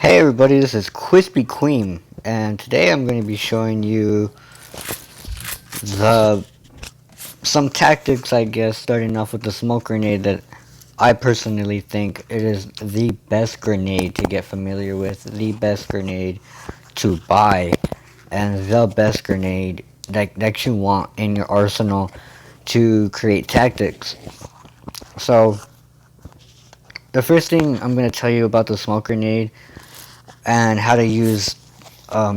Hey everybody, this is Crispy Queen, and today I'm going to be showing you the some tactics, I guess, starting off with the smoke grenade that I personally think it is the best grenade to get familiar with, the best grenade to buy, and the best grenade that you want in your arsenal to create tactics. So, the first thing I'm going to tell you about the smoke grenade and how to use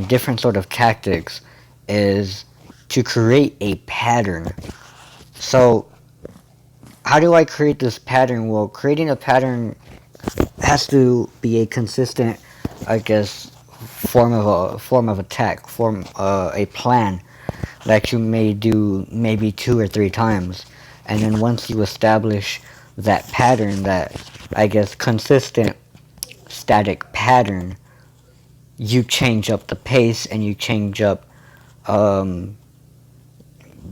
different sort of tactics is to create a pattern. So how do I create this pattern? Well, creating a pattern has to be a consistent, I guess, form of attack, a plan that you may do maybe 2 or 3 times, and then once you establish that pattern, that I guess consistent static pattern, you change up the pace and you change up um,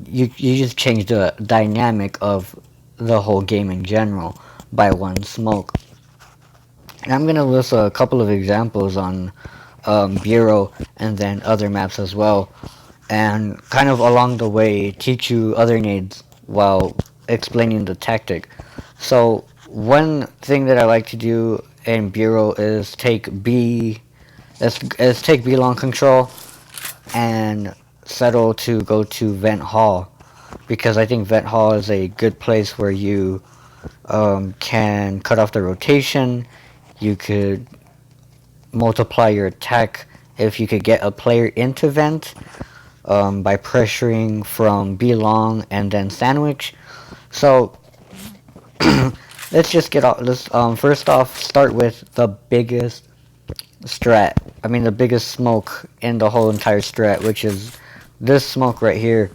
you just change the dynamic of the whole game in general by one smoke. And I'm gonna list a couple of examples on Bureau and then other maps as well, and kind of along the way teach you other nades while explaining the tactic. So one thing that I like to do in Bureau is take is take B long control and settle to go to Vent Hall, because I think Vent Hall is a good place where you can cut off the rotation. You could multiply your attack if you could get a player into Vent by pressuring from B long and then sandwich. So let's just get off. Let's first off start with the biggest strat. I mean the biggest smoke in the whole entire strat, which is this smoke right here.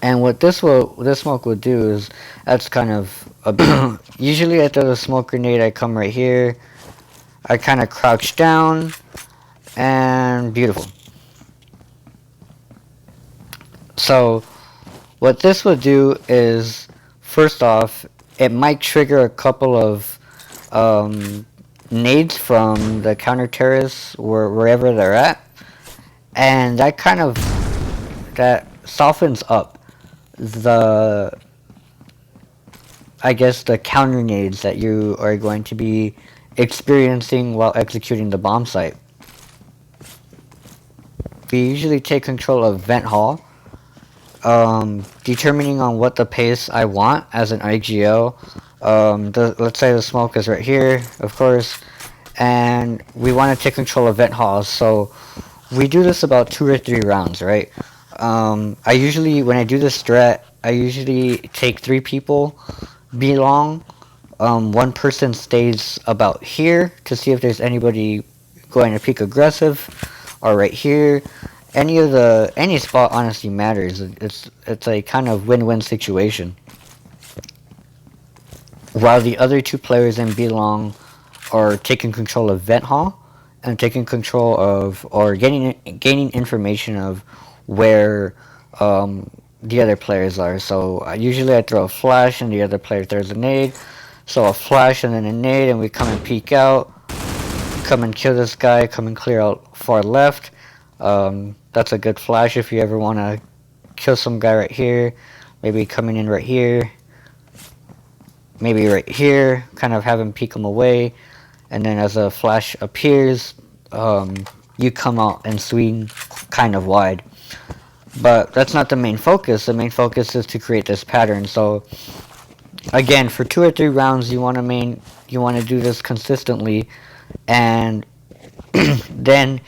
And what this smoke will do is that's kind of a usually I throw the smoke grenade. I come right here. I kind of crouch down, and beautiful. So what this will do is, first off, it might trigger a couple of nades from the counter terrorists or wherever they're at, and that softens up the, I guess, the counter nades that you are going to be experiencing while executing the bomb site. We usually take control of Vent Hall, determining on what the pace I want as an IGL. Let's say the smoke is right here, of course, and we want to take control of Vent Hall. So we do this about 2 or 3 rounds, right? I usually, when I do this strat, I usually take 3 people be long. One person stays about here to see if there's anybody going to peek aggressive, or right here. Any spot honestly matters. It's a kind of win-win situation. While the other 2 players in B long are taking control of Vent Hall and taking control of, or gaining information of where the other players are. So usually I throw a flash and the other player throws a nade. So a flash and then a nade, and we come and peek out, come and kill this guy, come and clear out far left. That's a good flash if you ever want to kill some guy right here. Maybe coming in right here. Maybe right here, kind of have him peek him away. And then as a flash appears, you come out and swing kind of wide. But that's not the main focus. The main focus is to create this pattern. So again, for 2 or 3 rounds, you want to do this consistently, and then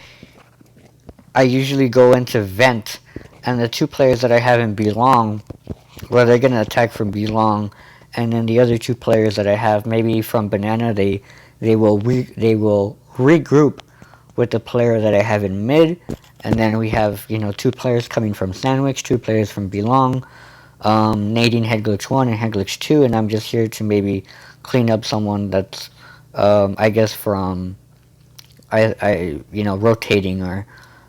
I usually go into Vent, and the 2 players that I have in Belong, well, they're gonna attack from Belong, and then the other 2 players that I have, maybe from Banana, they will regroup with the player that I have in mid, and then we have 2 players coming from Sandwich, 2 players from Belong, nading head glitch 1 and head glitch 2, and I'm just here to maybe clean up someone that's I guess from rotating or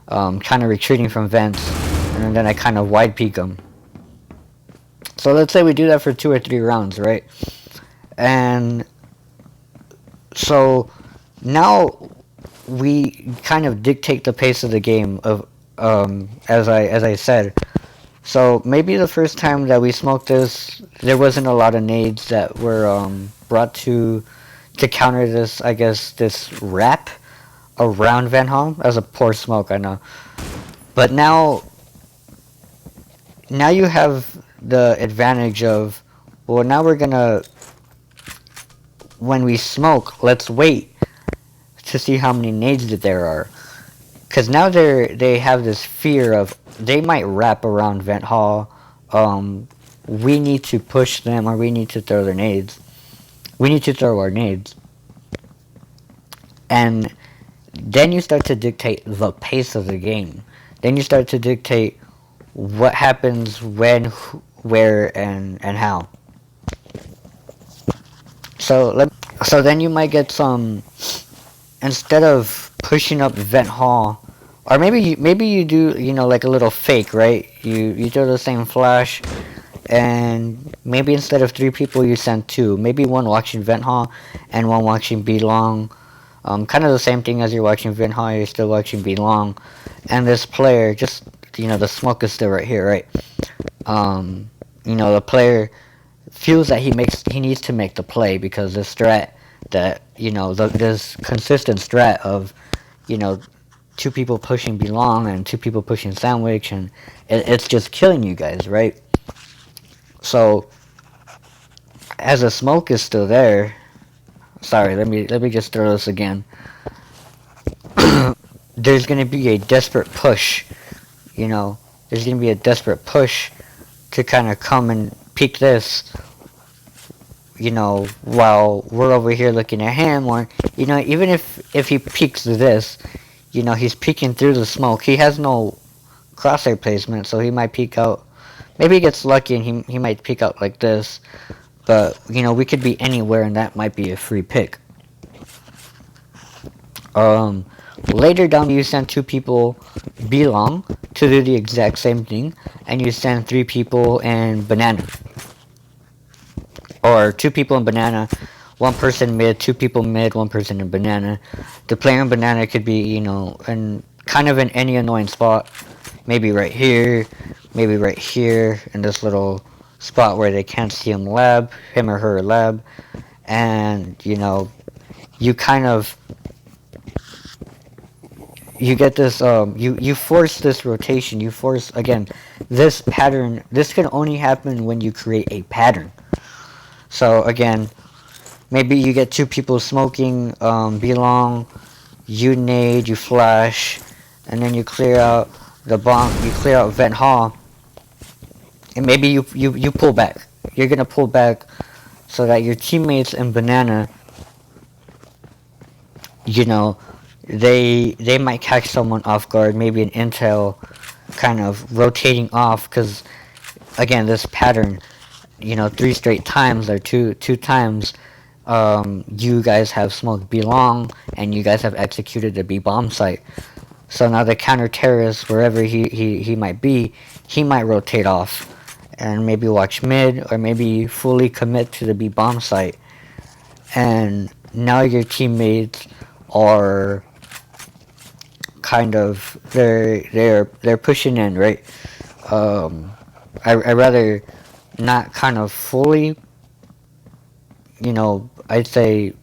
kind of retreating from vents, and then I kind of wide peek them. So let's say we do that for 2 or 3 rounds, right? And so Now we kind of dictate the pace of the game of as I said. So maybe the first time that we smoked this, there wasn't a lot of nades that were brought to counter this. I guess this wrap around Van Hom as a poor smoke. I know, but now you have the advantage of, well, now we're gonna, when we smoke, let's wait to see how many nades that there are. Because now they have this fear of they might wrap around Vent Hall. We need to push them, or we need to throw their nades. We need to throw our nades. And then you start to dictate the pace of the game. Then you start to dictate what happens when, where, and how. So then you might get some, instead of pushing up Vent Hall, or maybe you do, like a little fake, right? You throw the same flash, and maybe instead of 3 people you send 2, maybe one watching Vent Hall and one watching B long. Kind of the same thing as you're watching Vent Hall, you're still watching B long, and this player just, the smoke is still right here, right? The player feels that he needs to make the play because the strat that, this consistent strat of, you know 2 people pushing belong and 2 people pushing sandwich, and it's just killing you guys, right? So as the smoke is still there, sorry, let me just throw this again. There's gonna be a desperate push, there's gonna be a desperate push to kind of come and peek this, while we're over here looking at him, or, even if he peeks this, he's peeking through the smoke. He has no crosshair placement, so he might peek out. Maybe he gets lucky and he might peek out like this, but, we could be anywhere and that might be a free pick. Later down, you send 2 people belong to do the exact same thing, and you send 3 people and banana. Or 2 people in banana, 1 person mid, 2 people mid, 1 person in banana. The player in banana could be, in kind of in any annoying spot. Maybe right here, maybe right here, in this little spot where they can't see him or her lab. And, you kind of, you get this, you force this rotation, you force, again, this pattern. This can only happen when you create a pattern. So again, maybe you get 2 people smoking, belong, you nade, you flash, and then you clear out the bomb, you clear out Vent Hall, and maybe you pull back. You're gonna pull back so that your teammates in banana, they might catch someone off guard, maybe an intel kind of rotating off, because again, this pattern, 3 straight times or two times, you guys have smoked belong and you guys have executed the B bomb site. So now the counter terrorist, wherever he might be, he might rotate off and maybe watch mid, or maybe fully commit to the B bomb site. And now your teammates are kind of, they're pushing in, right? I rather not kind of fully, I'd say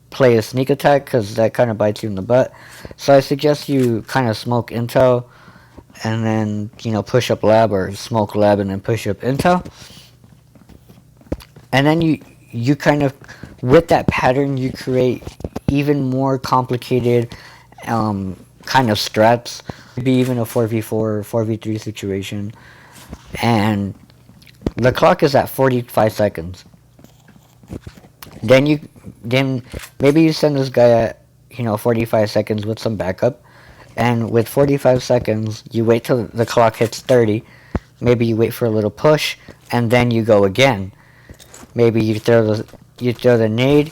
play a sneak attack, because that kind of bites you in the butt. So I suggest you kind of smoke intel and then, push up lab, or smoke lab and then push up intel. And then you kind of, with that pattern, you create even more complicated kind of strats. Maybe even a 4v4, 4v3 situation. And the clock is at 45 seconds. Then maybe you send this guy at, 45 seconds with some backup. And with 45 seconds, you wait till the clock hits 30. Maybe you wait for a little push, and then you go again. Maybe you throw the nade,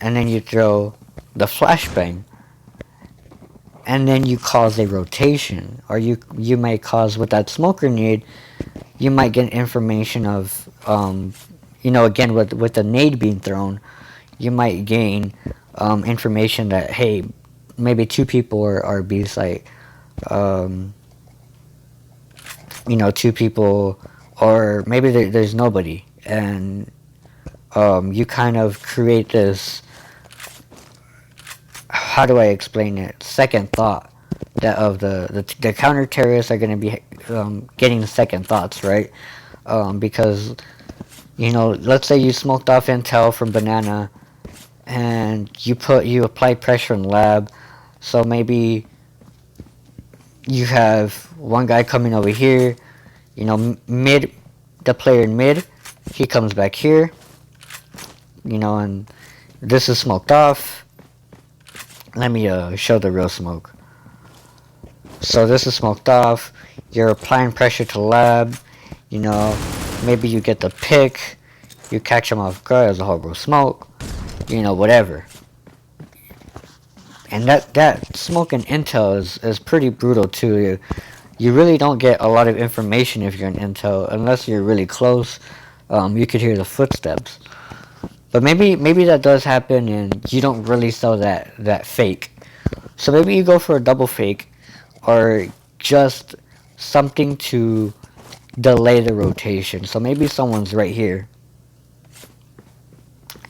and then you throw the flashbang. And then you cause a rotation. Or you might cause, with that smoke grenade, you might get information of, again, with the nade being thrown, you might gain information that, hey, maybe two people are B site, um, two people, or maybe there's nobody, and you kind of create this, how do I explain it? Second thought that of the counter terrorists are going to be getting second thoughts, right? Because let's say you smoked off intel from Banana, and you apply pressure in the lab, so maybe you have one guy coming over here, mid, the player in mid, he comes back here, and this is smoked off. Let me show the real smoke. So this is smoked off. You're applying pressure to the lab. Maybe you get the pick. You catch them off guard as a horrible smoke. Whatever. And that smoke and intel is pretty brutal too. You really don't get a lot of information if you're in intel unless you're really close. You could hear the footsteps. But maybe that does happen and you don't really sell that fake. So maybe you go for a double fake, or just something to delay the rotation. So maybe someone's right here,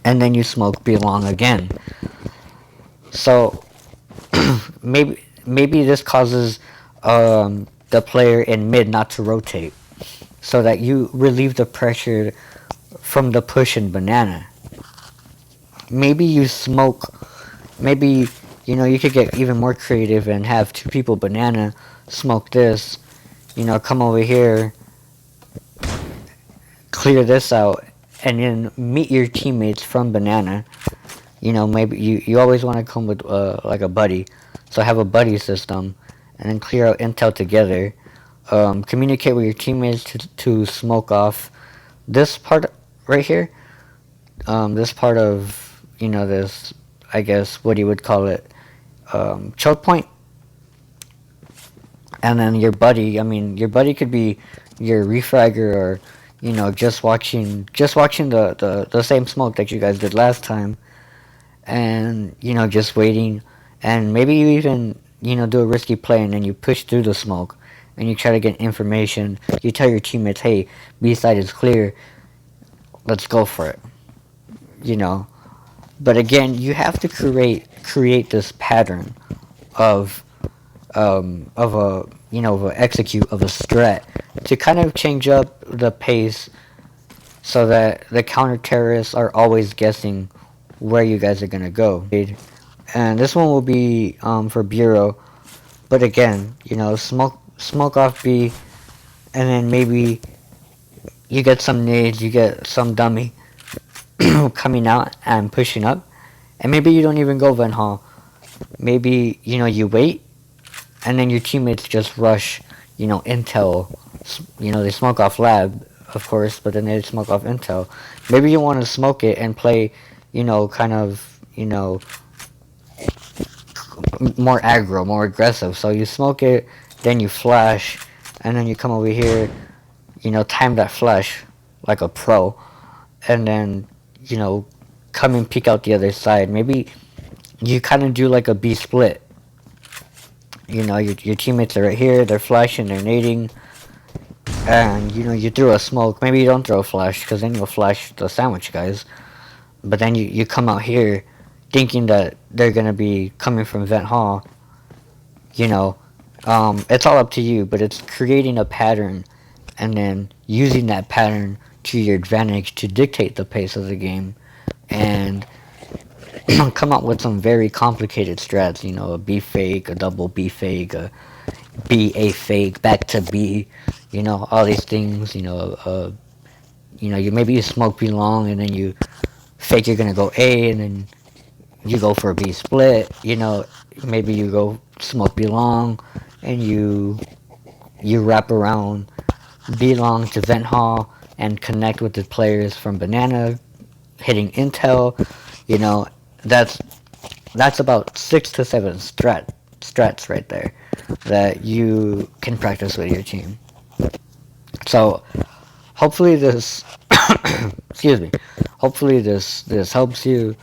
and then you smoke belong again. So maybe this causes the player in mid not to rotate, so that you relieve the pressure from the push in Banana. Maybe you smoke. Maybe you could get even more creative and have two people Banana smoke this. Come over here, clear this out, and then meet your teammates from Banana. Maybe you always want to come with like a buddy, so have a buddy system, and then clear out intel together. Communicate with your teammates to smoke off this part right here. This part of this, I guess, what you would call it, choke point. And then your buddy, your buddy could be your refragger, or just watching the same smoke that you guys did last time, and just waiting, and maybe you even do a risky play, and then you push through the smoke and you try to get information. You tell your teammates, hey, B side is clear, let's go for it. But again, you have to create this pattern of a of a execute of a strat to kind of change up the pace, so that the counter terrorists are always guessing where you guys are gonna go. And this one will be for Bureau, but again, smoke off B, and then maybe you get some nades, you get some dummy coming out and pushing up, and maybe you don't even go Van Hall. Maybe you wait, and then your teammates just rush, intel. They smoke off lab, of course, but then they smoke off intel. Maybe you want to smoke it and play, kind of, more aggro, more aggressive. So you smoke it, then you flash, and then you come over here, time that flash like a pro, and then, come and peek out the other side. Maybe you kind of do like a B split. Your teammates are right here, they're flashing, they're nading, and you threw a smoke. Maybe you don't throw a flash, because then you'll flash the sandwich guys. But then you come out here thinking that they're gonna be coming from Vent Hall. It's all up to you, but it's creating a pattern and then using that pattern to your advantage to dictate the pace of the game, and come up with some very complicated strats. A B fake, a double B fake, a B A fake, back to B. All these things. Maybe you smoke B long, and then you fake you're gonna go A, and then you go for a B split. Maybe you go smoke B long, and you wrap around B long to Vent Hall and connect with the players from Banana, hitting intel. That's about 6 to 7 strats right there that you can practice with your team. So hopefully this excuse me, hopefully this helps you.